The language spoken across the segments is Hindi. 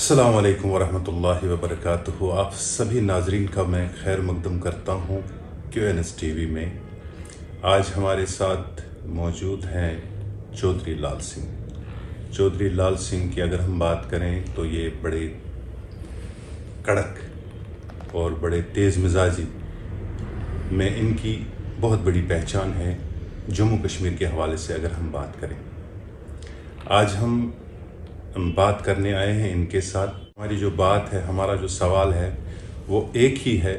अस्सलाम वालेकुम वरहमतुल्लाहि वबरकातुहू। आप सभी नाजरीन का मैं खैर मकदम करता हूँ QNS TV में। आज हमारे साथ मौजूद हैं चौधरी लाल सिंह। चौधरी लाल सिंह की अगर हम बात करें तो ये बड़े कड़क और बड़े तेज़ मिजाजी में इनकी बहुत बड़ी पहचान है। जम्मू कश्मीर के हवाले से अगर हम बात करें, आज हम बात करने आए हैं इनके साथ। हमारी जो बात है, हमारा जो सवाल है वो एक ही है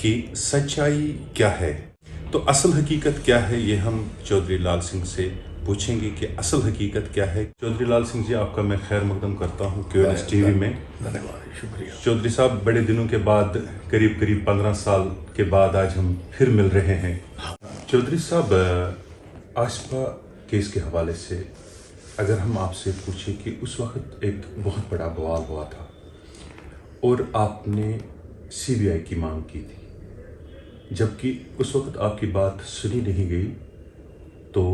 कि सच्चाई क्या है। तो असल हकीकत क्या है, ये हम चौधरी लाल सिंह से पूछेंगे कि असल हकीकत क्या है। चौधरी लाल सिंह जी, आपका मैं खैर मकदम करता हूँ QNS TV में। धन्यवाद, शुक्रिया। चौधरी साहब, बड़े दिनों के बाद, करीब 15 साल के बाद आज हम फिर मिल रहे हैं। चौधरी साहब, आशफा केस के हवाले से अगर हम आपसे पूछें कि उस वक्त एक बहुत बड़ा बवाल हुआ था और आपने CBI की मांग की थी, जबकि उस वक्त आपकी बात सुनी नहीं गई, तो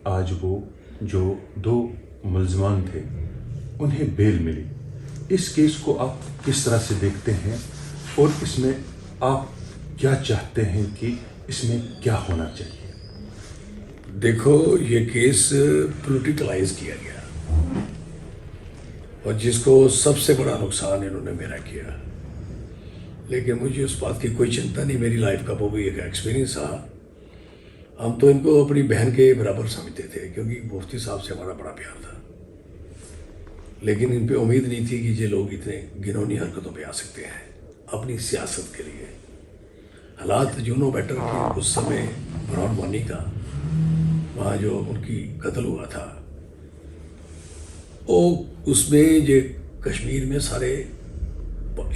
आज वो जो 2 मुल्ज़िमान थे उन्हें बेल मिली। इस केस को आप किस तरह से देखते हैं और इसमें आप क्या चाहते हैं कि इसमें क्या होना चाहिए? देखो, ये केस पोलिटिकलाइज किया गया और जिसको सबसे बड़ा नुकसान इन्होंने मेरा किया। लेकिन मुझे उस बात की कोई चिंता नहीं, मेरी लाइफ का वो भी एक एक्सपीरियंस रहा। हम तो इनको अपनी बहन के बराबर समझते थे, क्योंकि मुफ्ती साहब से हमारा बड़ा प्यार था। लेकिन इन पे उम्मीद नहीं थी कि ये लोग इतने घिनौनी हरकतों पे आ सकते हैं अपनी सियासत के लिए। हालात यूनो बेटर कि उस समय ब्रॉड मनी का वहाँ जो उनकी कत्ल हुआ था, वो उसमें ये कश्मीर में सारे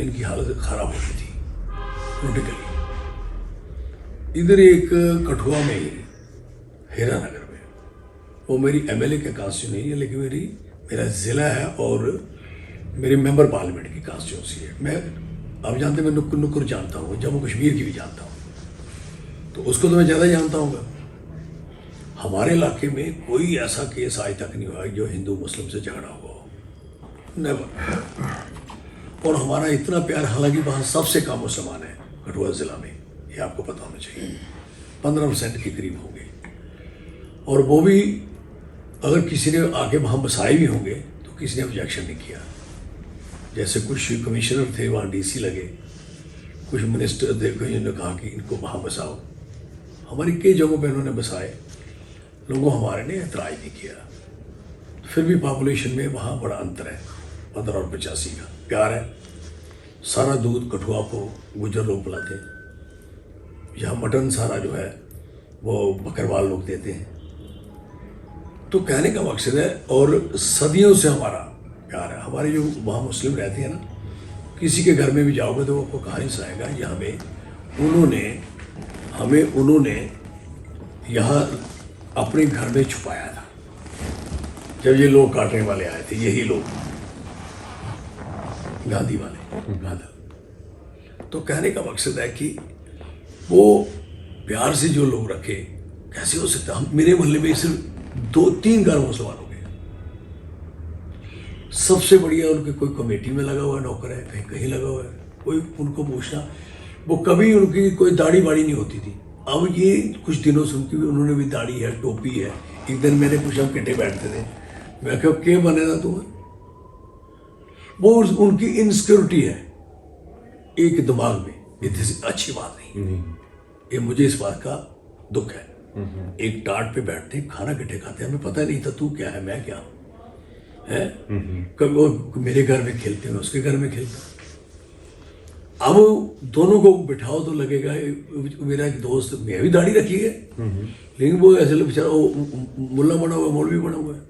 इनकी हालत ख़राब हो गई थी पोलिटिकली। इधर एक कठुआ में ही, हीरा नगर में, वो मेरी MLA के कांस्टिट्यूंसी नहीं है, लेकिन मेरा ज़िला है और मेरी मेंबर पार्लियामेंट की कांस्टिट्यूंसी है। मैं, आप जानते हैं, मैं नुक्कुर नुक्कुर जानता हूँ, जम्मू कश्मीर की भी जानता हूँ, तो उसको तो मैं ज़्यादा जानता हूँ। हमारे इलाके में कोई ऐसा केस आज तक नहीं हुआ जो हिंदू मुस्लिम से झगड़ा हुआ हो, नेवर। और हमारा इतना प्यार, हालांकि वहाँ सबसे कम मुसलमान है कठुआ ज़िला में, ये आपको पता होना चाहिए, 15% के करीब होंगे। और वो भी अगर किसी ने आके वहाँ बसाए भी होंगे तो किसी ने ऑब्जेक्शन नहीं किया। जैसे कुछ कमिश्नर थे वहाँ DC लगे, कुछ मिनिस्टर देखो, इन्होंने कहा कि इनको वहाँ बसाओ। हमारी कई जगहों पर इन्होंने बसाए, लोगों हमारे ने एतराज़ नहीं किया। फिर भी पॉपुलेशन में वहाँ बड़ा अंतर है, 15 और 85 का प्यार है। सारा दूध कठुआ को गुजर लोग पिलाते हैं, यहाँ मटन सारा जो है वो बकरवाल लोग देते हैं। तो कहने का मकसद है, और सदियों से हमारा प्यार है। हमारे जो वहाँ मुस्लिम रहते हैं ना, किसी के घर में भी जाओगे तो वो आपको कहानी सुनाएगा, ये उन्होंने यहाँ अपने घर में छुपाया था। जब ये लोग काटने वाले आए थे, यही लोग गांधी वाले गांधी। तो कहने का मकसद है कि वो प्यार से जो लोग रखे, कैसे हो सकता। हम, मेरे मोहल्ले में सिर्फ 2-3 घर मुसलमान हो गए। सबसे बढ़िया उनके कोई कमेटी में लगा हुआ नौकर है, कहीं कहीं लगा हुआ है, कोई उनको पूछना, वो कभी उनकी कोई दाढ़ी बाड़ी नहीं होती थी। अब ये कुछ दिनों से उन्होंने भी दाढ़ी है, टोपी है। एक दिन मैंने पूछा, हम किट्टे बैठते थे, मैं कहा क्या बनेगा तुम्हें? वो उनकी इनसिक्योरिटी है एक दिमाग में, इतनी अच्छी बात नहीं। ये मुझे इस बात का दुख है। एक टाट पे बैठते, खाना इकट्ठे खाते, हमें पता नहीं था तू क्या है मैं क्या हूँ है। कभी वो मेरे घर में खेलते, मैं उसके घर में खेलता। अब दोनों को बिठाओ तो लगेगा, मेरा एक दोस्त, मैं भी दाढ़ी रखी है, लेकिन वो ऐसे बेचारा मुल्ला बना हुआ, मौलवी बना हुआ है।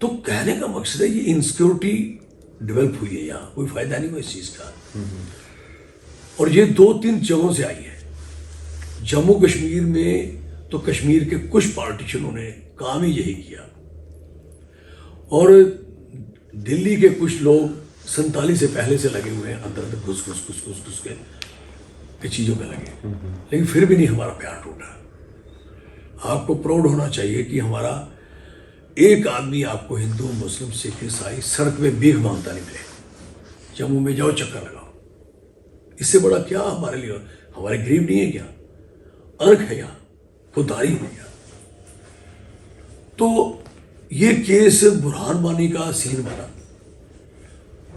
तो कहने का मकसद है, ये इनसिक्योरिटी डेवलप हुई है यहाँ, कोई फायदा नहीं हुआ इस चीज़ का। और ये 2-3 जगहों से आई है। जम्मू कश्मीर में तो कश्मीर के कुछ पॉलिटिशियनों ने काम ही यही किया, और दिल्ली के कुछ लोग 47 से पहले से लगे हुए हैं, अंदर घुस के चीज़ों में लगे। लेकिन फिर भी नहीं हमारा प्यार टूटा। आपको प्राउड होना चाहिए कि हमारा एक आदमी आपको हिंदू मुस्लिम सिख ईसाई सड़क में भीख मांगता नहीं मिलेगा। जम्मू में जाओ, चक्कर लगाओ। इससे बड़ा क्या हमारे लिए, हमारे गरीब नहीं है क्या? अर्घ है यहाँ, खुदारी है यहाँ। तो ये केस बुरहान वानी का सीन बना,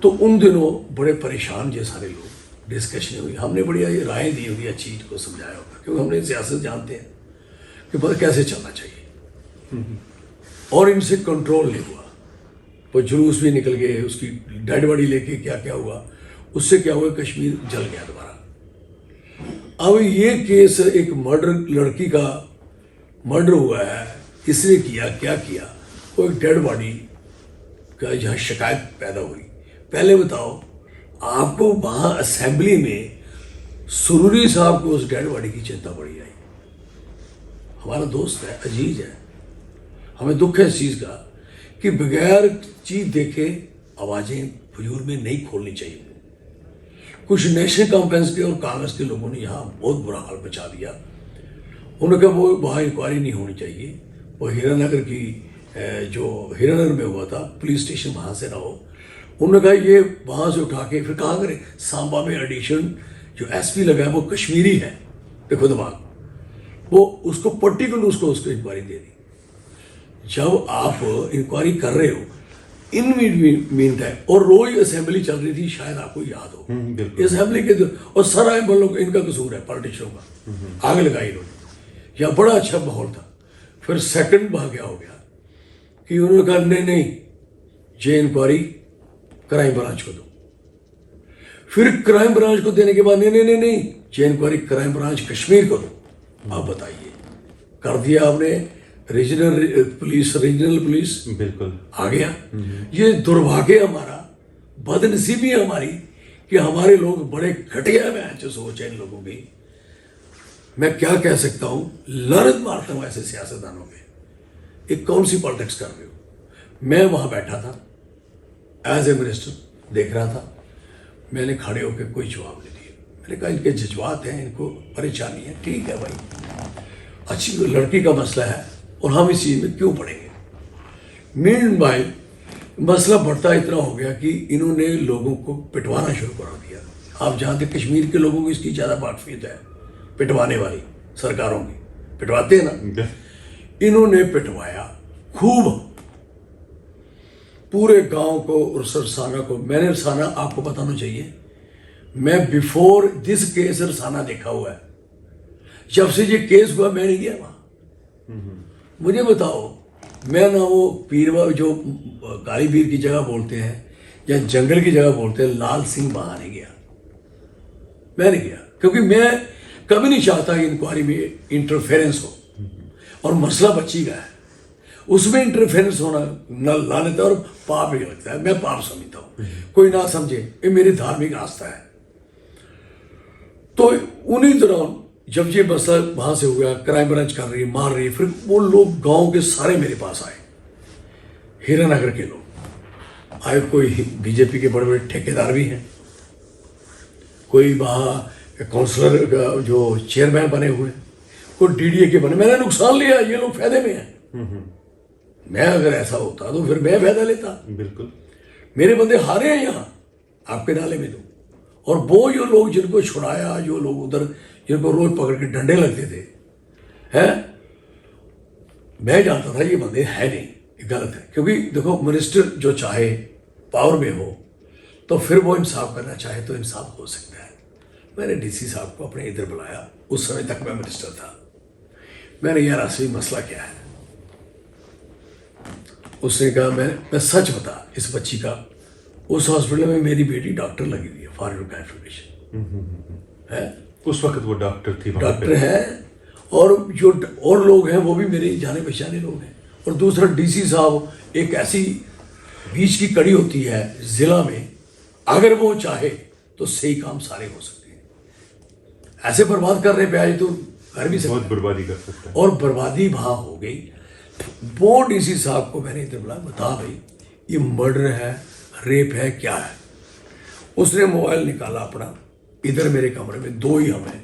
तो उन दिनों बड़े परेशान जे सारे लोग, डिस्कशन हुई, हमने बढ़िया ये राय दी होगी, अच्छी चीज को समझाया होगा, क्योंकि हमने सियासत जानते हैं कि पर कैसे चलना चाहिए। और इनसे कंट्रोल नहीं हुआ, वो जुलूस भी निकल गए, उसकी डेड बॉडी लेके क्या क्या हुआ, उससे क्या हुआ, कश्मीर जल गया दोबारा। अब ये केस एक मर्डर, लड़की का मर्डर हुआ है, किसने किया, क्या किया, वो एक डेड बॉडी का जहाँ शिकायत पैदा हुई। पहले बताओ, आपको वहाँ असेंबली में सुरूरी साहब को उस डेड बॉडी की चिंता पड़ी आई। हमारा दोस्त है, अजीज है, हमें दुख है इस चीज़ का कि बगैर चीज देखे आवाज़ें फजूल में नहीं खोलनी चाहिए। कुछ नेशनल कॉन्फ्रेंस के और कांग्रेस के लोगों ने यहाँ बहुत बुरा हाल मचा दिया। उन्होंने कहा वो वहाँ इंक्वायरी नहीं होनी चाहिए, वो हीरानगर की जो हीरानगर में हुआ था, पुलिस स्टेशन वहाँ से ना हो। उन्होंने कहा ये वहाँ से उठा के फिर कहाँ करें, सांबा में एडिशन जो एसपी लगा है वो कश्मीरी है, देखो दिमाग, वो उसको पर्टिकुलर उसको इंक्वायरी दे दी। जब आप इंक्वायरी कर रहे हो इन मीन टाइम, और रोज असेंबली चल रही थी, शायद आपको याद हो असेंबली के और सारा लोग इनका कसूर है, पॉलिटिशियनों का, आग लगाई इन्होंने, या बड़ा अच्छा माहौल था। फिर सेकंड भाग्य हो गया कि उन्होंने कहा नहीं ये इंक्वायरी क्राइम ब्रांच को दो। फिर क्राइम ब्रांच को देने के बाद नहीं ये इंक्वायरी क्राइम ब्रांच कश्मीर को दो। आप बताइए, कर दिया आपने रीजनल पुलिस, बिल्कुल आ गया। ये दुर्भाग्य हमारा, बदनसीबी हमारी कि हमारे लोग बड़े घटिया हैं, जो सोच है इन लोगों की। मैं क्या कह सकता हूं, लानत मारता हूं ऐसे सियासतदानों पे। एक कौन सी पॉलिटिक्स कर रहे हो? मैं वहां बैठा था एज ए मिनिस्टर, देख रहा था, मैंने खड़े होकर कोई जवाब नहीं दिया। मैंने कहा इनके जज्बात हैं, इनको परेशानी है, ठीक है भाई, अच्छी लड़की का मसला है और हम इस चीज में क्यों पड़ेंगे। मीनवाइल मसला बढ़ता इतना हो गया कि इन्होंने लोगों को पिटवाना शुरू करा दिया। आप जहाँ तक कश्मीर के लोगों को इसकी ज़्यादा वाकफियत है, पिटवाने वाली सरकारों की, पिटवाते हैं ना, इन्होंने पिटवाया खूब पूरे गांव को और सरसाना को। मैंने रसाना, आपको बताना चाहिए, मैं बिफोर दिस केस रसाना देखा हुआ है। जब से ये केस हुआ मैं नहीं गया वहां। मुझे बताओ, मैं ना वो पीरवा जो काली पीर की जगह बोलते हैं या जंगल की जगह बोलते हैं, लाल सिंह वहां नहीं गया, मैं नहीं गया, क्योंकि मैं कभी नहीं चाहता कि इंक्वायरी में इंटरफेरेंस हो, और मसला बच्ची का है, उसमें इंटरफेरेंस होना न लानत है और पाप ही लगता है। मैं पाप समझता हूं, कोई ना समझे, ये मेरी धार्मिक आस्था है। तो उन्हीं दौरान जब ये मसला वहां से हुआ, क्राइम ब्रांच कर रही, मार रही, फिर वो लोग गांव के सारे मेरे पास आए, हीरानगर के लोग आए, कोई बीजेपी के बड़े बड़े ठेकेदार भी हैं, कोई वहाँ काउंसलर का जो चेयरमैन बने हुए, कोई डीडीए के बने। मैंने नुकसान लिया, ये लोग फायदे में हैं। मैं अगर ऐसा होता तो फिर मैं फायदा लेता। बिल्कुल, मेरे बंदे हारे हैं यहाँ आपके नाले में तो। और वो जो लोग जिनको छुड़ाया, जो लोग उधर जिनको रोज पकड़ के डंडे लगते थे, हैं, मैं जानता था ये बंदे है नहीं, ये गलत है। क्योंकि देखो, मिनिस्टर जो चाहे पावर में हो तो फिर वो इंसाफ करना चाहे तो इंसाफ हो सकता है। मैंने डीसी साहब को अपने इधर बुलाया, उस समय तक मैं मिनिस्टर था। मैंने यार असली मसला क्या है, उसने कहा मैं सच बता, इस बच्ची का उस हॉस्पिटल में मेरी बेटी डॉक्टर लगी हुई है, फॉर योर इन्फॉर्मेशन है। उस वक्त वो डॉक्टर थी, डॉक्टर है, और जो और लोग हैं वो भी मेरे जाने पहचाने लोग हैं। और दूसरा डीसी साहब, एक ऐसी बीच की कड़ी होती है जिला में, अगर वो चाहे तो सही काम सारे हो सकते हैं। ऐसे बर्बाद करने पे आए तो कर भी सकते, बहुत बर्बादी कर सकता है। और बर्बादी वहां हो गई। वो डीसी साहब को मैंने इधर बुलाया, बता भाई ये मर्डर है, रेप है, क्या है। उसने मोबाइल निकाला अपना, इधर मेरे कमरे में दो ही हमें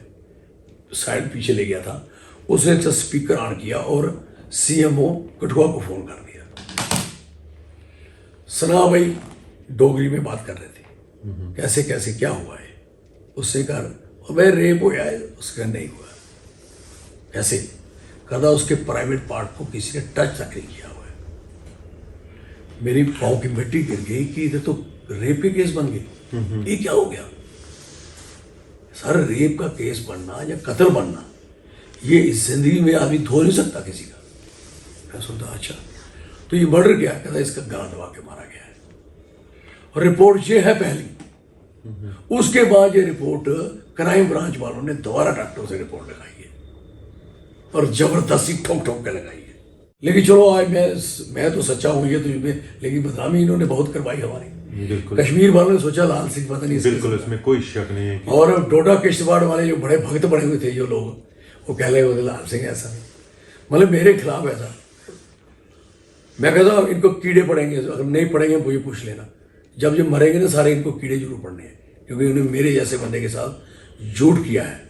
साइड पीछे ले गया था, उसने स्पीकर ऑन किया और सीएमओ कठुआ को फोन कर दिया। सना भाई डोगरी में बात कर रहे थे, कैसे कैसे क्या हुआ है। उससे कहा भाई रेप हुआ है, उसका नहीं हुआ। कैसे कहता उसके प्राइवेट पार्ट को किसी ने टच तक नहीं किया हुआ है। मेरी पाँव की मिट्टी गिर गई कि इधर तो रेप के केस बन गए, ये क्या हो गया। सर रेप का केस बनना या कत्ल बनना, ये इस जिंदगी में आदमी धो नहीं सकता किसी का। मैं सुनता अच्छा तो ये मर्डर क्या, कहता इसका गला दबा के मारा गया है। और रिपोर्ट ये है पहली। उसके बाद ये रिपोर्ट क्राइम ब्रांच वालों ने दोबारा डॉक्टरों से रिपोर्ट लगाई है और जबरदस्ती ठोक ठोक के लगाई है। लेकिन चलो आज मैं तो सच्चा हूं, ये तो लेकिन बदनामी इन्होंने बहुत करवाई हमारी। कश्मीर वालों ने सोचा लाल सिंह पता नहीं, बिल्कुल इसमें कोई शक नहीं है और डोडा किश्तवाड़ वाले जो बड़े भक्त बने हुए थे जो लोग, वो कह रहे होते लाल सिंह ऐसा नहीं, मतलब मेरे खिलाफ ऐसा। मैं कहता हूँ इनको कीड़े पड़ेंगे, अगर नहीं पड़ेंगे मुझे पूछ लेना। जब ये मरेंगे ना सारे, इनको कीड़े जरूर पड़ने हैं, क्योंकि उन्होंने मेरे जैसे बंदे के साथ झूठ किया है।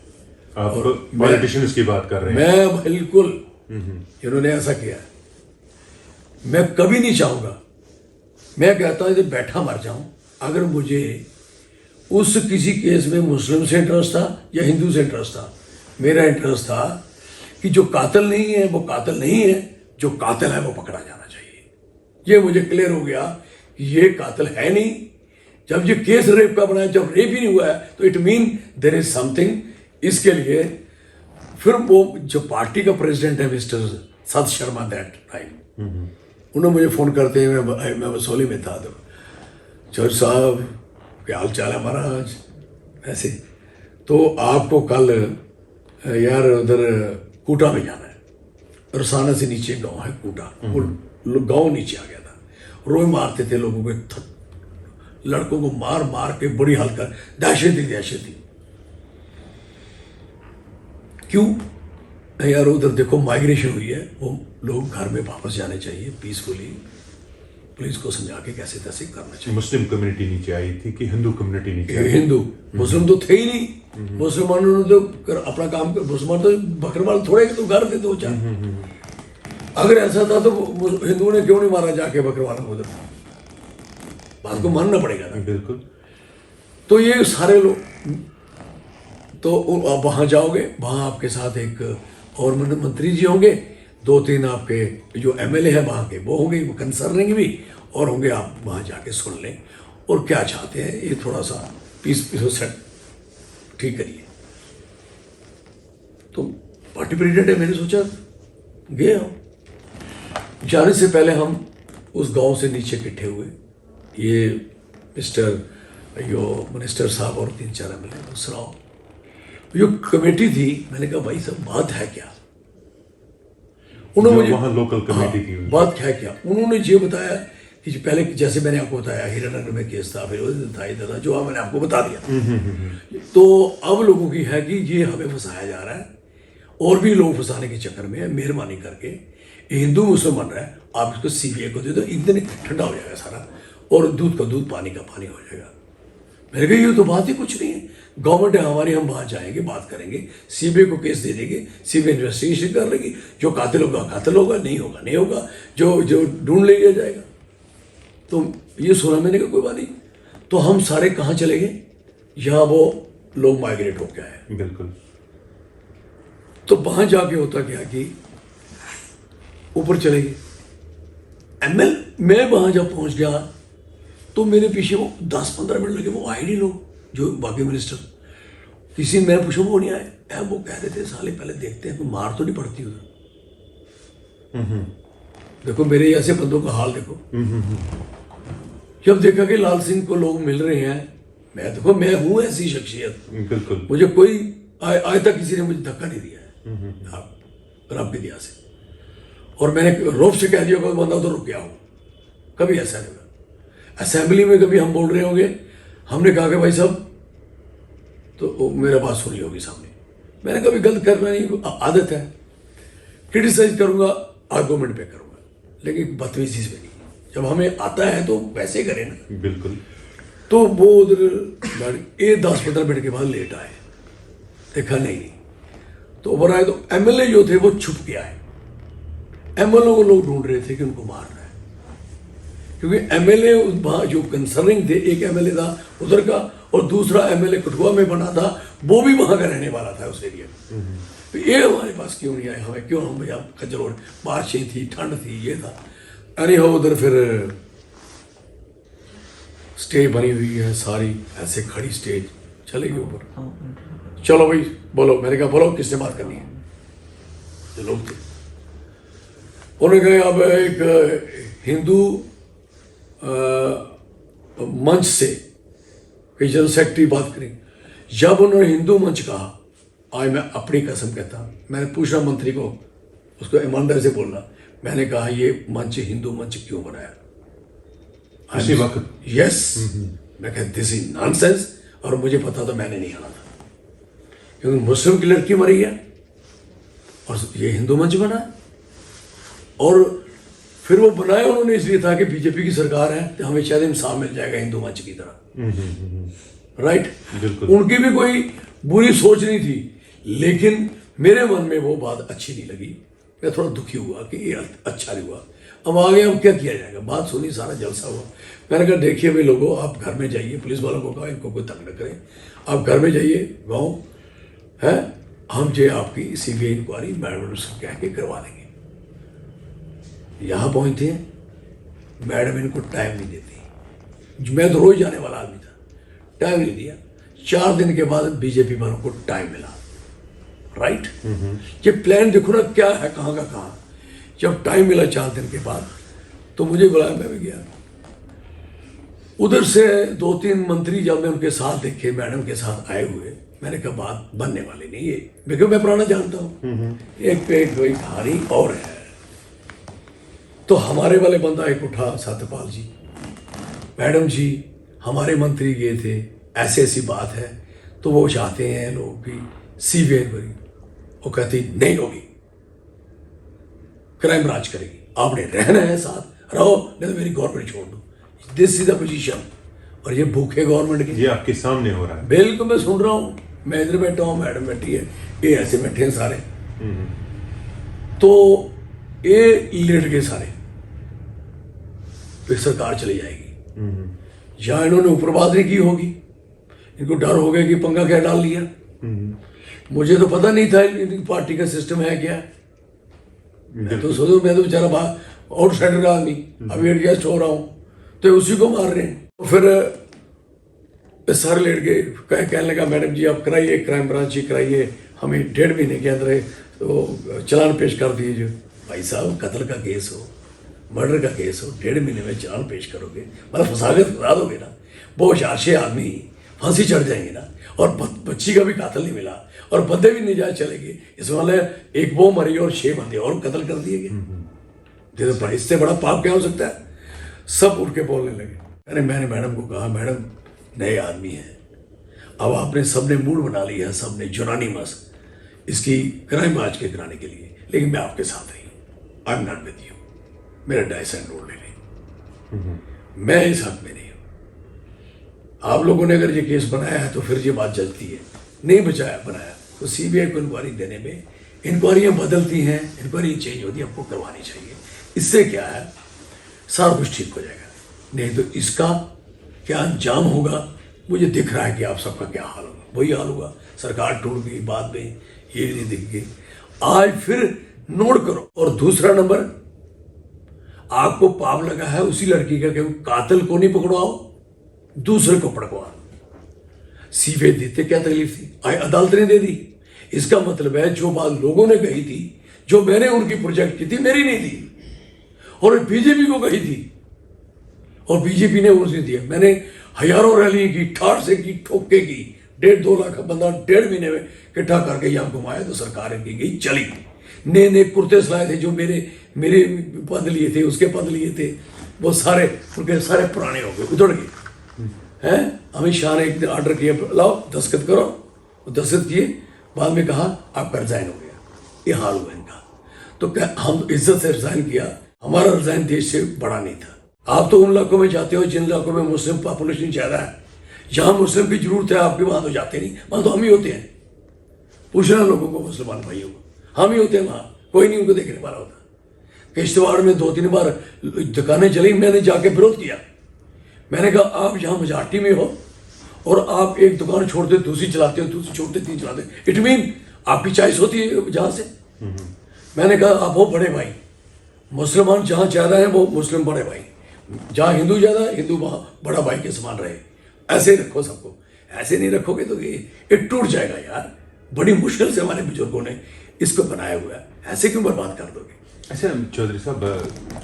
आप पॉलिटिशियंस की बात कर रहे हैं। मैं बिल्कुल, इन्होंने ऐसा किया है। मैं कभी नहीं चाहूंगा, मैं कहता हूं इधर बैठा मर जाऊं। अगर मुझे उस किसी केस में मुस्लिम से इंटरेस्ट था या हिंदू से इंटरेस्ट था, मेरा इंटरेस्ट था कि जो कातिल नहीं है वो कातिल नहीं है, जो कातिल है वो पकड़ा जाना चाहिए। ये मुझे क्लियर हो गया कि ये कातिल है नहीं। जब ये केस रेप का बना है, जब रेप ही नहीं हुआ है, तो it mean there is something. इसके लिए फिर वो जो पार्टी का प्रेसिडेंट है मिस्टर सत शर्मा दैट टाइम, उन्होंने मुझे फोन करते हैं, मैं वसौली में था, तो जज साहब क्या हाल चाल है महाराज, ऐसे तो आपको कल यार उधर कूटा में जाना है। रसाना से नीचे गांव है कूटा, वो गांव नीचे आ गया था। रोए मारते थे लोगों को, लड़कों को मार मार के बड़ी हालत कर, दहशत थी। क्यों यार, उधर देखो माइग्रेशन हुई है, वो लोग घर में वापस जाने चाहिए पीसफुली। पुलिस को समझा के कैसे तैसे करना चाहिए। मुस्लिम कम्युनिटी नीचे आई थी कि हिंदू कम्युनिटी नीचे आई? हिंदू, मुस्लिम तो थे ही नहीं। मुसलमानों ने तो अपना काम कर, मुसलमान तो बकरवाल थोड़े तो घर थे दो चार। अगर ऐसा था तो हिंदुओं ने क्यों नहीं मारा जाके बकरवाल को? उधर बात को मानना पड़ेगा ना। बिल्कुल। तो ये सारे लोग, तो आप वहां जाओगे, वहां आपके साथ एक और मंत्री जी होंगे, 2-3 आपके जो एमएलए हैं वहां के वो होंगे, वो कंसर्निंग भी और होंगे। आप वहां जाके सुन लें और क्या चाहते हैं, ये थोड़ा सा पीस सेट ठीक करिए। तो पार्टी प्रेसिडेंट है, मैंने सोचा गए हम। जाने से पहले हम उस गांव से नीचे इकट्ठे हुए, ये मिनिस्टर साहब और 3-4 एमएलए सुनाओ। जो कमेटी थी, मैंने कहा भाई सब बात है क्या? उन्होंने वहाँ लोकल कमेटी थी, बात क्या? उन्होंने ये बताया कि पहले जैसे मैंने आपको बताया हीरानगर में केस था, फिर उधर था, जो मैंने आपको बता दिया। तो अब लोगों की है कि ये हमें फंसाया जा रहा है, और भी लोग फंसाने के चक्कर में है। मेहरबानी करके हिंदू मुस्लिम बन रहा है, आप इसको सीबीआई को दे दो, एक दिन ठंडा हो जाएगा सारा, और दूध का दूध पानी का पानी हो जाएगा। मैंने कहा ये तो बात ही कुछ नहीं है, गवर्नमेंट है हमारी, हम वहां जाएंगे, बात करेंगे, सीबीआई को केस दे देंगे, सीबीआई इन्वेस्टिगेशन कर लेगी, जो कातिल होगा कातिल होगा, नहीं होगा नहीं होगा, जो ढूंढ ले लिया जाएगा। तो ये सुना मैंने कहा कोई बात नहीं। तो हम सारे कहाँ चले गए, यहाँ वो लोग माइग्रेट होके आए। बिल्कुल। तो वहां जाके होता क्या कि ऊपर चले गए एमएल। मैं वहां जब पहुंच गया तो मेरे पीछे वो 10-15 मिनट लगे, वो आए नहीं लोग, जो बाकी मिनिस्टर। किसी मैं पूछा वो नहीं आए। वो कह रहे थे साले पहले देखते हैं कोई मार तो नहीं पड़ती उधर। देखो मेरे ऐसे बंदों का हाल देखो। जब देखा कि लाल सिंह को लोग मिल रहे हैं, मैं देखो मैं हूं ऐसी शख्सियत, बिल्कुल, मुझे कोई आज तक किसी ने मुझे धक्का नहीं दिया है रब की दया से। और मैंने रोफ से कह दिया कोई बंदा तो रुक गया हो, कभी ऐसा नहीं हुआ। असेंबली में कभी हम बोल रहे होंगे, हमने कहा कि भाई साहब, तो मेरे पास सुनी होगी सामने, मैंने कभी गलत करना नहीं, आदत है, क्रिटिसाइज करूंगा, आर्गूमेंट पे करूंगा, लेकिन बदतमीजी से नहीं। जब हमें आता है तो वैसे करें ना। बिल्कुल। तो वो उधर 10-15 मिनट के बाद लेट आए, देखा नहीं, तो ऊपर आए तो एमएलए जो थे वो छुप गया है। एमएलए को लोग ढूंढ रहे थे कि उनको मारना है, क्योंकि एमएलए वहाँ जो कंसर्निंग थे, एक एमएलए था उधर का और दूसरा एमएलए कठुआ में बना था, वो भी वहाँ का रहने वाला था उस एरिया में। तो ये हमारे पास क्यों नहीं आए, हमें क्यों, हम भैया खज्जल हो रहे, बारिशें थी, ठंड थी, ये था। अरे हो उधर फिर स्टेज बनी हुई है सारी, ऐसे खड़ी स्टेज चलेगी ऊपर, चलो भाई बोलो, मैंने कहा बोलो किसने बात करनी है, जो लोग थे उन्होंने कहा अब एक हिंदू मंच से कि जनरल सेक्रेटरी बात करें। जब उन्होंने हिंदू मंच कहा, आज मैं अपनी कसम कहता हूं, मैंने पूछा मंत्री को, उसको ईमानदारी से बोलना, मैंने कहा ये मंच हिंदू मंच क्यों बनाया उसी वक्त? यस, मैं कहा दिस इज नॉनसेंस, और मुझे पता था, मैंने नहीं आना था क्योंकि मुस्लिम की लड़की मरी है और ये हिंदू मंच बना है। और फिर वो बनाया उन्होंने इसलिए था कि बीजेपी की सरकार है तो हमें शायद इंसाफ मिल जाएगा हिंदू मंच की तरह, राइट। उनकी भी कोई बुरी सोच नहीं थी, लेकिन मेरे मन में वो बात अच्छी नहीं लगी। मैं थोड़ा दुखी हुआ कि ये अच्छा नहीं हुआ। अब आगे अब क्या किया जाएगा, बात सुनी, सारा जलसा हुआ। मैंने कहा देखिए भाई लोगों, आप घर में जाइए, पुलिस वालों को कहा इनको कोई तंग न करें, आप घर में जाइए, गाँव है, हम जो आपकी सीबीआई इंक्वायरी मैडम से कह के करवा देंगे। यहाँ पहुंचते हैं, मैडम इनको टाइम नहीं देती, मैं तो रोज जाने वाला आदमी था, टाइम नहीं दिया। 4 दिन के बाद बीजेपी वालों को टाइम मिला, राइट। ये प्लान देखो ना क्या है, कहाँ का कहाँ। जब टाइम मिला 4 दिन के बाद, तो मुझे बुलाया, मैं भी गया। उधर से 2-3 मंत्री जब मैं उनके साथ देखे, मैडम के साथ आए हुए, मैंने कहा बात बनने वाली नहीं है, क्योंकि मैं पुराना जानता हूँ। एक पे एक कोई कहानी और है। तो हमारे वाले बंदा एक उठा, सत्यपाल जी, मैडम जी हमारे मंत्री गए थे, ऐसी ऐसी बात है, तो वो चाहते हैं लोग कि सीबीआई इंक्वायरी। वो कहती नहीं होगी, क्राइम ब्रांच करेगी, आपने रहना है साथ रहो, नहीं तो मेरी गवर्नमेंट छोड़ दो। This is the position. और ये भूखे गवर्नमेंट की, ये आपके सामने हो रहा है। बिल्कुल मैं सुन रहा हूँ, मैं इधर बैठा हूँ, मैडम बैठी है, ये ऐसे बैठे हैं सारे। तो ये लेट गए सारे, फिर सरकार चली जाएगी। या इन्होंने ऊपर बात नहीं की होगी, इनको डर हो गया कि पंगा क्या डाल लिया। मुझे तो पता नहीं था इनकी पार्टी का सिस्टम है क्या। मैं तो सोचूं, मैं तो बेचारा आउटसाइडर का आदमी, अभी एडजस्ट हो रहा हूँ, तो उसी को मार रहे हैं। तो फिर सारे लेट गए, कहने लगा मैडम जी आप कराइए, क्राइम ब्रांच ही कराइए, हमें 1.5 महीने के अंदर तो चालान पेश कर दीजिए। भाई साहब कत्ल का केस हो, मर्डर का केस हो, 1.5 महीने में चालान पेश करोगे, मतलब फसागत करा दोगे ना। वो होशियार आदमी फांसी चढ़ जाएंगे ना। और बच्ची का भी कातिल नहीं मिला और बंदे भी निजात चले गए, इसमें मतलब एक वो मरी और 6 बंदे और कत्ल कर दिए गए। तो इससे बड़ा पाप क्या हो सकता है। सब उठ के बोलने लगे। अरे मैंने मैडम को कहा, मैडम नए आदमी हैं, अब आपने सबने मूड बना लिया, सबने जुनानी मस इसकी क्राइम ब्रांच के कराने के लिए, लेकिन मैं आपके साथ नहीं, I am not with you, मेरा डाइसेंट रोल ले लें, मैं इस हक में नहीं हूं। आप लोगों ने अगर ये केस बनाया है तो फिर ये बात जलती है, नहीं बचाया बनाया तो सीबीआई को इंक्वायरी देने में, इंक्वायरियां बदलती हैं, इंक्वायरी चेंज होती है, आपको करवानी चाहिए। इससे क्या है, सारा कुछ ठीक हो जाएगा। नहीं तो इसका क्या अंजाम होगा, मुझे दिख रहा है कि आप सबका क्या हाल होगा। वही हाल होगा, सरकार टूट गई, बाद में ये नहीं दिख गई। आज फिर नोट करो। और दूसरा नंबर, आपको पाप लगा है उसी लड़की का कि कातिल को नहीं पकड़वाओ, दूसरे को पकड़वाओ। सीबीआई देते क्या तकलीफ थी, आज अदालत ने दे दी। इसका मतलब है जो बात लोगों ने कही थी, जो मैंने उनकी प्रोजेक्ट की थी, मेरी नहीं थी, और बीजेपी को कही थी और बीजेपी ने उसे दिया। मैंने हजारों रैली की, ठाठ से की, ठोके की, 1.5-2 लाख बंदा 1.5 महीने में इकट्ठा करके यहाँ घुमाया, तो सरकार इनकी गई चली। नए कुर्ते सिलाए थे, जो मेरे पद लिए थे, उसके पद लिए थे, वो सारे उनके सारे पुराने हो गए, उधड़ गए हैं। अमित शाह ने एक ऑर्डर किया, लाओ दस्तखत करो, दस्तखत किए, बाद में कहा आपका रिजाइन हो गया। ये हाल हुआ इनका। तो क्या हम इज्जत से रिजाइन किया, हमारा रिजाइन देश से बड़ा नहीं था। आप तो उन इलाकों में जाते हो जिन इलाकों में मुस्लिम पॉपुलेशन ज्यादा है, जहां मुस्लिम की जरूरत है आपके, वहां तो जाते नहीं, वहां तो हम ही होते हैं। पूछना लोगों को, मुसलमान भाइयों को, हम ही होते हैं वहां, कोई नहीं उनको देखने वाला होता। किश्तवाड़ में 2-3 बार दुकानें चली, मैंने जाके विरोध किया। मैंने कहा आप यहाँ मेजॉरिटी में हो और आप एक दुकान छोड़ते दूसरी चलाते हो, दूसरी छोड़ते तीन चलाते हो, इट मीन आपकी चॉइस होती है जहाँ से। मैंने कहा आप हो बड़े भाई, मुसलमान जहाँ ज़्यादा है वो मुस्लिम बड़े भाई, जहाँ हिंदू ज़्यादा है हिंदू वहाँ बड़ा भाई के समान रहे। ऐसे ही रखो सबको, ऐसे नहीं रखोगे तो ये टूट जाएगा यार। बड़ी मुश्किल से हमारे बुजुर्गों ने इसको बनाया हुआ है, ऐसे क्यों बर्बाद कर दोगे। अच्छा चौधरी साहब,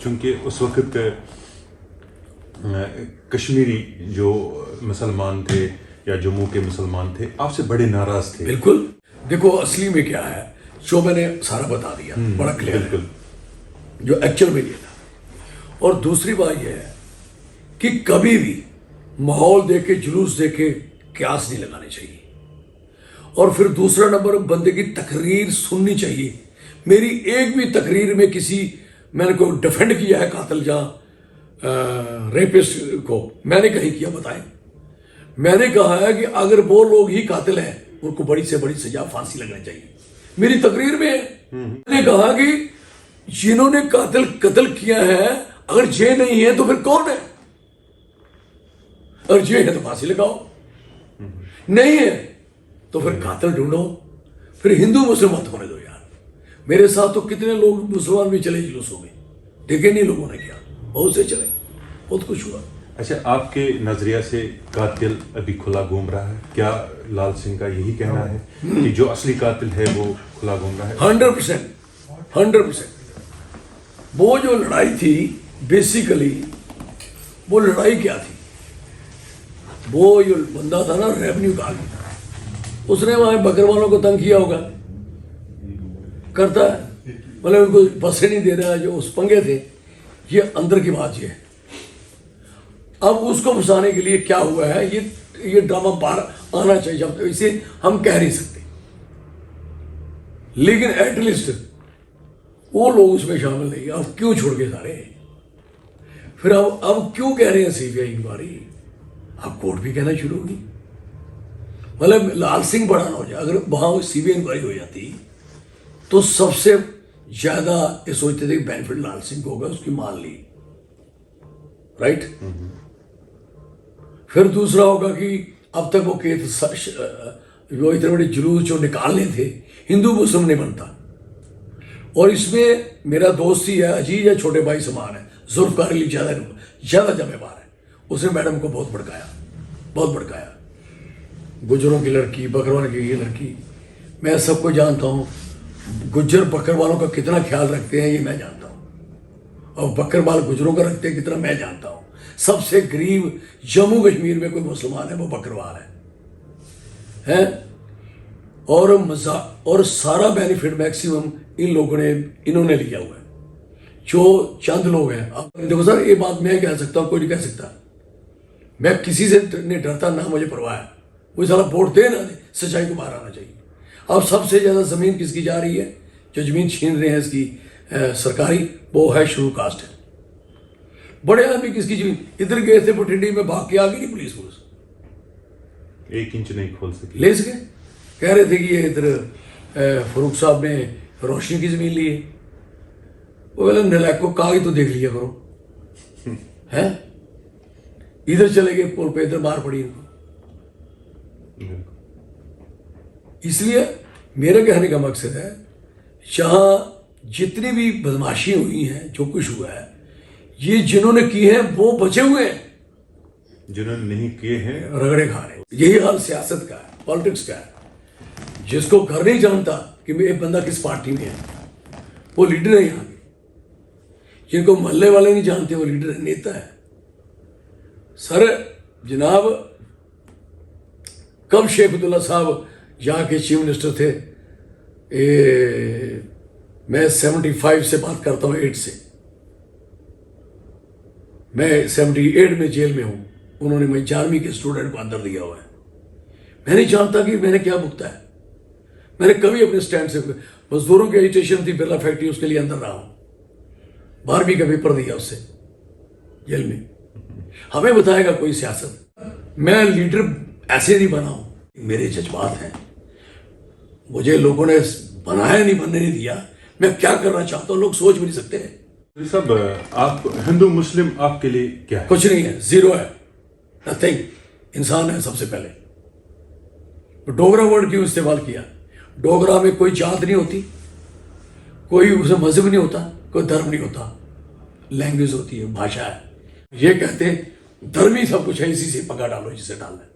चूंकि उस वक्त कश्मीरी जो मुसलमान थे या जम्मू के मुसलमान थे आपसे बड़े नाराज थे। बिल्कुल, देखो असली में क्या है जो मैंने सारा बता दिया, बड़ा क्लियर है जो एक्चुअल में ये था। और दूसरी बात यह है कि कभी भी माहौल देखे जुलूस देखे क्यास नहीं लगाने चाहिए। और फिर दूसरा नंबर, बंदे की तकरीर सुननी चाहिए। मेरी एक भी तकरीर में मैंने को डिफेंड किया है कातिल जहां रेपिस्ट को, मैंने कहीं किया बताएं। मैंने कहा है कि अगर वो लोग ही कातिल हैं उनको बड़ी से बड़ी सजा फांसी लगनी चाहिए, मेरी तकरीर में है। मैंने कहा कि जिन्होंने कत्ल किया है अगर जे नहीं है तो फिर कौन है? अगर जे है तो फांसी लगाओ, नहीं है तो फिर कातिल ढूंढो। फिर हिंदू मुस्लिम मत होने दो यार। मेरे साथ तो कितने लोग मुसलमान भी चले जुलूसों में, देखे नहीं लोगों ने क्या, बहुत से चले, बहुत कुछ हुआ। अच्छा, आपके नजरिया से कातिल अभी खुला घूम रहा है क्या? लाल सिंह का यही कहना है कि जो असली कातिल है वो खुला घूम रहा है? 100%। वो जो लड़ाई थी बेसिकली, वो लड़ाई क्या थी? वो जो बंदा था ना रेवेन्यू का, उसने वहां बकरवालों को तंग किया होगा, करता है, मतलब उनको पैसे नहीं दे रहा, जो उस पंगे थे। ये अंदर की बात ये है। अब उसको फंसाने के लिए क्या हुआ है, ये ड्रामा बाहर आना चाहिए। जब तो इसे हम कह नहीं सकते, लेकिन एटलीस्ट वो लोग उसमें शामिल नहीं। अब क्यों छोड़ के सारे? फिर अब क्यों कह रहे हैं सीबीआई इंक्वायरी? अब कोर्ट भी कहना शुरू होगी। मतलब लाल सिंह बड़ा ना हो जाए। अगर वहां सीबीआई इंक्वायरी हो जाती तो सबसे ज्यादा ये सोचते थे कि बेनिफिट लाल सिंह को होगा, उसकी मान ली, राइट। फिर दूसरा होगा कि अब तक वो केस वो इतने बड़े जुलूस जो निकालने थे, हिंदू मुस्लिम नहीं बनता। और इसमें मेरा दोस्त ही है, अजीज है, छोटे भाई समान है, जुल्फकार अली ज्यादा जिम्मेवार है। उसने मैडम को बहुत भड़काया। गुजरों की लड़की, बकरवाल की ये लड़की, मैं सबको जानता हूँ। गुज्जर बकरवालों का कितना ख्याल रखते हैं ये मैं जानता हूँ, और बकरवाल गुजरों का रखते हैं कितना मैं जानता हूँ। सबसे गरीब जम्मू कश्मीर में कोई मुसलमान है वो बकरवाल है? और सारा बेनिफिट मैक्सिमम इन्होंने लिया हुआ है, जो चंद लोग हैं। अब देखो सर, ये बात मैं कह सकता हूँ, कोई नहीं कह सकता। मैं किसी से नहीं डरता, ना मुझे परवाह है। मुझे सारा वोट दे ना दे, सच्चाई को बाहर आना चाहिए। अब सबसे ज्यादा जमीन किसकी जा रही है? जो जमीन छीन रहे हैं इसकी सरकारी, वो है शेड्यूल कास्ट है। बड़े आदमी किसकी जमीन? इधर गए थे बठिंडी में, भाग के आ गई पुलिस 1 इंच नहीं खोल सकी, ले सके। कह रहे थे कि ये इधर फरूख साहब ने रोशनी की जमीन ली है। वो बोले नलायक को कागज तो देख लिया करो, है? इधर चले गए पुल पे, इधर मार पड़ी इनको। इसलिए मेरे कहने का मकसद है, जहां जितनी भी बदमाशी हुई है, जो कुछ हुआ है, ये जिन्होंने की है वो बचे हुए हैं, जिन्होंने नहीं किए हैं रगड़े खा रहे हैं। यही हाल सियासत का है, पॉलिटिक्स का है। जिसको घर नहीं जानता कि ये बंदा किस पार्टी में है, वो लीडर है यहाँ के। जिनको मोहल्ले वाले नहीं जानते, वो लीडर है, नेता है। सर जनाब, कब शेख अब्दुल्ला साहब यहाँ के चीफ मिनिस्टर थे? मैं 75 से बात करता हूँ, 8 से। मैं 78 में जेल में हूँ। उन्होंने मैं 11वीं के स्टूडेंट को अंदर दिया हुआ है। मैं नहीं जानता कि मैंने क्या भुगता है। मैंने कभी अपने स्टैंड से, मजदूरों की एजिटेशन थी बिरला फैक्ट्री, उसके लिए अंदर रहा हूँ। 12वीं का पेपर दिया उससे जेल में। हमें बताएगा कोई सियासत? मैं लीडर ऐसे नहीं बना हूं, मेरे जज्बात हैं। मुझे लोगों ने बनाया नहीं, बनने नहीं दिया। मैं क्या करना चाहता हूं लोग सोच भी नहीं सकते। चौधरी साहब, आप हिंदू मुस्लिम आपके लिए क्या है? कुछ नहीं है, जीरो है, नथिंग। इंसान है सबसे पहले। तो डोगरा वर्ड क्यों इस्तेमाल किया? डोगरा में कोई जात नहीं होती, कोई उसे मजहब नहीं होता, कोई धर्म नहीं होता, लैंग्वेज होती है, भाषा है। ये कहते हैं धर्म ही सब कुछ है, इसी से पका डालो जिसे डालना है।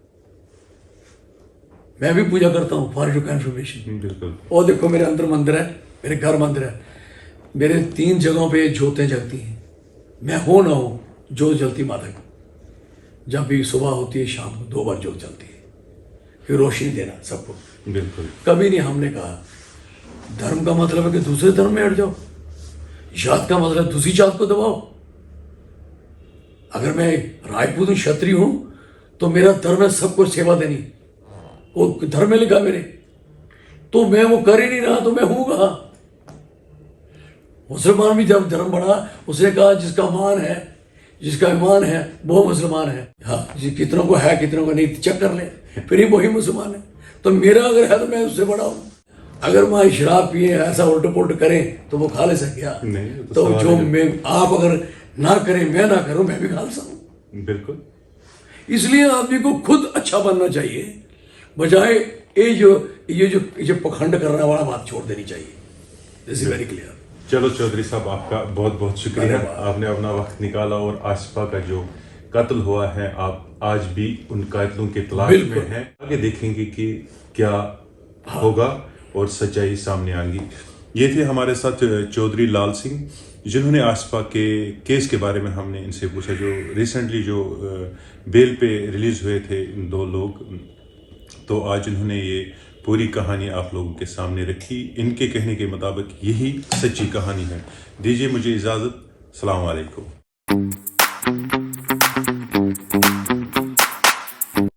मैं भी पूजा करता हूँ, फॉर योर कंफर्मेशन। बिल्कुल। और देखो मेरे अंदर मंदिर है, मेरे घर मंदिर है, मेरे 3 जगहों पे ज्योतें जगती हैं। मैं हो ना हो ज्योत जलती माता की। जब भी सुबह होती है, शाम को 2 बार ज्योत जलती है, फिर रोशनी देना सबको। बिल्कुल। कभी नहीं हमने कहा धर्म का मतलब है कि दूसरे धर्म में हट जाओ, जात का मतलब दूसरी जात को दबाओ। अगर मैं राजपूत हूं, क्षत्रिय हूं, तो मेरा धर्म है सबको सेवा देनी। वो धर्म में लिखा मेरे, तो मैं वो कर ही नहीं रहा, तो मैं हूं कहां? मुसलमान भी जब धर्म बढ़ा, उसने कहा जिसका मान है, जिसका ईमान है, वो मुसलमान है। हाँ, कितनों को है, कितनों को नहीं, चेक कर ले, फिर ही वही मुसलमान है। तो मेरा अगर है तो मैं उससे बड़ा हूं। अगर मैं शराब पिए, ऐसा उल्ट पुल्ट करें, तो वो खालिस है क्या? नहीं, तो जो मैं, आप अगर ना करें, मैं ना करूं, मैं भी खालिस हूं। बिल्कुल। इसलिए आदमी को खुद अच्छा बनना चाहिए, बजाय ये जो पखंड करने वाला बात छोड़ देनी चाहिए। This is very clear. चलो चौधरी साहब, आपका बहुत बहुत शुक्रिया, धन्यवाद। आपने अपना वक्त निकाला। और आसपा का जो कत्ल हुआ है, आप आज भी उन कातिलों के तलाश बिल्कुल। में हैं। आगे देखेंगे कि क्या होगा और सच्चाई सामने आएगी। ये थे हमारे साथ चौधरी लाल सिंह, जिन्होंने आसपा के केस के बारे में हमने इनसे पूछा, जो रिसेंटली जो बेल पे रिलीज हुए थे 2 लोग। तो आज इन्होंने ये पूरी कहानी आप लोगों के सामने रखी। इनके कहने के मुताबिक यही सच्ची कहानी है। दीजिए मुझे इजाज़त। अस्सलाम वालेकुम।